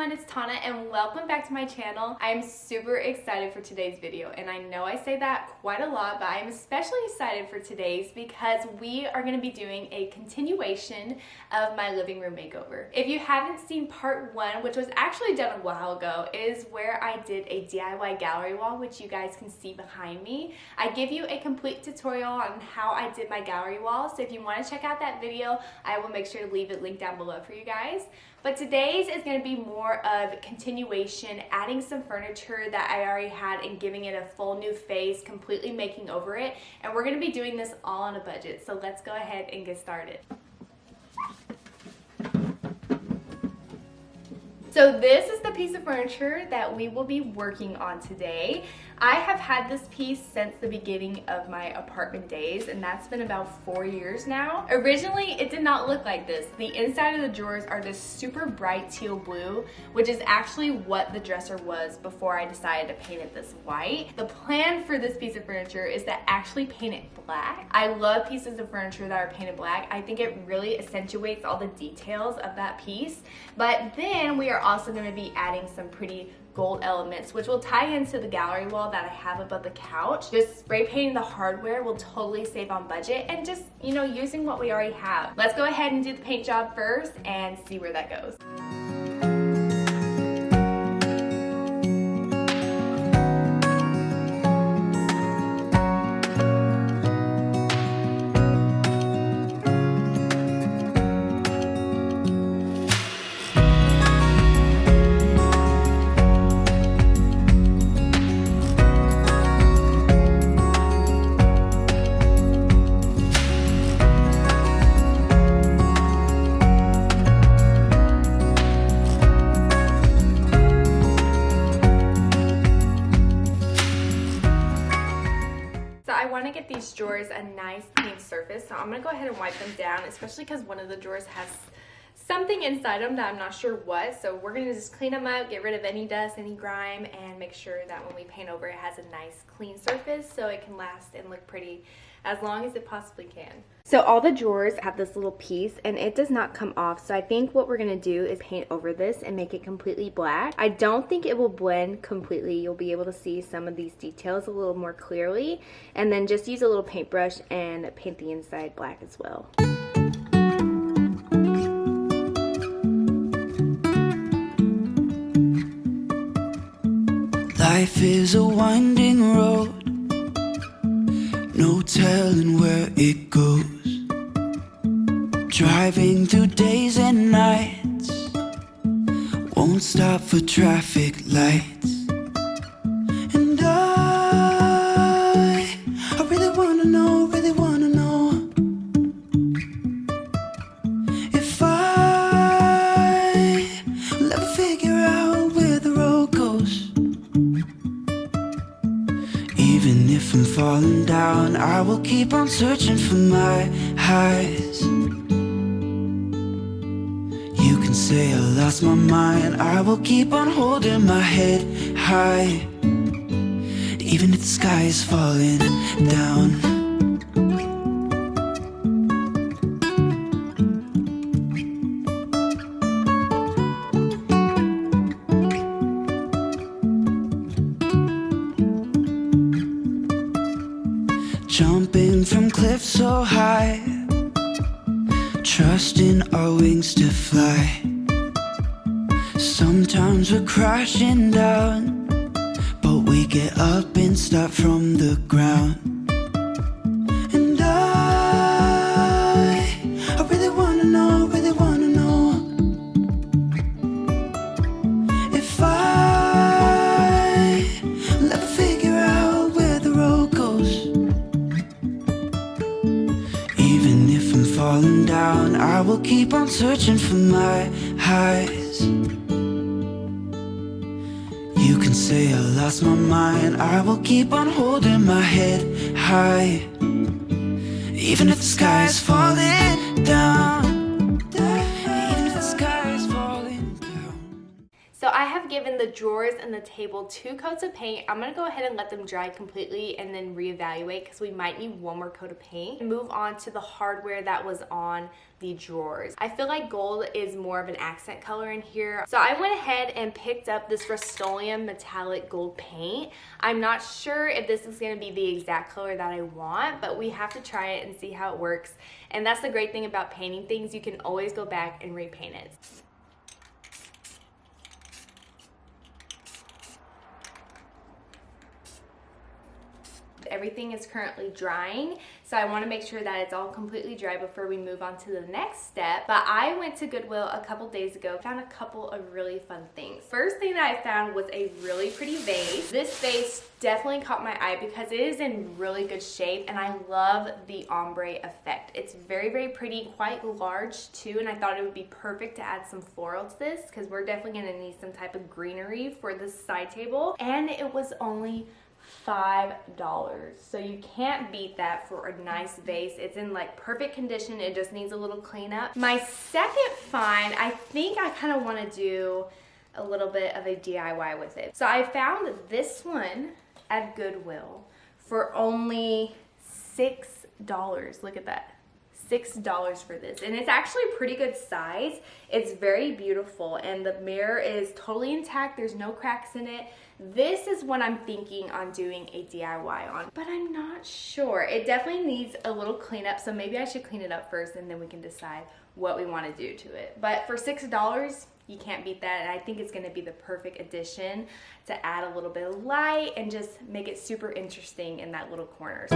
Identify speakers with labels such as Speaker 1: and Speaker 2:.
Speaker 1: everyone, it's Tana and welcome back to my channel. I'm super excited for today's video, and I know I say that quite a lot, but I'm especially excited for today's because we are going to be doing a continuation of my living room makeover. If you haven't seen part 1, which was actually done a while ago, is where I did a DIY gallery wall, which you guys can see behind me. I give you a complete tutorial on how I did my gallery wall, so if you want to check out that video, I will make sure to leave it linked down below for you guys. But today's is going to be more of continuation, adding some furniture that I already had and giving it a full new face, completely making over it. And we're going to be doing this all on a budget. So let's go ahead and get started. So this is the piece of furniture that we will be working on today. I have had this piece since the beginning of my apartment days, and that's been about 4 years now. Originally, it did not look like this. The inside of the drawers are this super bright teal blue, which is actually what the dresser was before I decided to paint it this white. The plan for this piece of furniture is to actually paint it black. I love pieces of furniture that are painted black. I think it really accentuates all the details of that piece. But then we are also going to be adding some pretty gold elements, which will tie into the gallery wall that I have above the couch. Just spray painting the hardware will totally save on budget, and just, you know, using what we already have. Let's go ahead and do the paint job first and see where that goes. I want to get these drawers a nice clean surface, so I'm going to go ahead and wipe them down, especially because one of the drawers has something inside them that I'm not sure what. So we're going to just clean them up, get rid of any dust, any grime, and make sure that when we paint over it has a nice clean surface so it can last and look pretty as long as it possibly can. So all the drawers have this little piece and it does not come off, so I think what we're going to do is paint over this and make it completely black. I don't think it will blend completely. You'll be able to see some of these details a little more clearly, and then just use a little paintbrush and paint the inside black as well.
Speaker 2: Life is a winding road, no telling where it goes. Driving through days and nights, won't stop for traffic lights. And I really wanna know, if I will ever figure out where the road goes. Even if I'm falling down, I will keep on searching for my highs. You can say I lost my mind, I will keep on holding my head high, even if the sky is falling down. Jumping from cliffs so high, trusting our wings to fly. Sometimes we're crashing down, but we get up and start from the ground. And I really wanna know, if I will ever figure out where the road goes. Even if I'm falling down, I will keep on searching for my highs. You can say I lost my mind, I will keep on holding my head high, even if the sky is falling down. Even if the sky is falling down.
Speaker 1: So I have given the drawers and the table 2 coats of paint. I'm gonna go ahead and let them dry completely and then reevaluate because we might need 1 more coat of paint. Move on to the hardware that was on the drawers. I feel like gold is more of an accent color in here. So I went ahead and picked up this Rust-Oleum metallic gold paint. I'm not sure if this is gonna be the exact color that I want, but we have to try it and see how it works. And that's the great thing about painting things. You can always go back and repaint it. Everything is currently drying, so I want to make sure that it's all completely dry before we move on to the next step. But I went to Goodwill a couple days ago, found a couple of really fun things. First thing that I found was a really pretty vase. This vase definitely caught my eye because it is in really good shape, and I love the ombre effect. It's very, very pretty, quite large too, and I thought it would be perfect to add some floral to this because we're definitely going to need some type of greenery for this side table. And it was only $5, so you can't beat that for a nice vase. It's in like perfect condition. It just needs a little cleanup. My second find, I think I kind of want to do a little bit of a DIY with it. So I found this one at Goodwill for only $6. Look at that. $6 for this, and it's actually a pretty good size. It's very beautiful, and the mirror is totally intact. There's no cracks in it. This is what I'm thinking on doing a DIY on, but I'm not sure. It definitely needs a little cleanup, so maybe I should clean it up first and then we can decide what we want to do to it. But for $6, you can't beat that, and I think it's going to be the perfect addition to add a little bit of light and just make it super interesting in that little corner.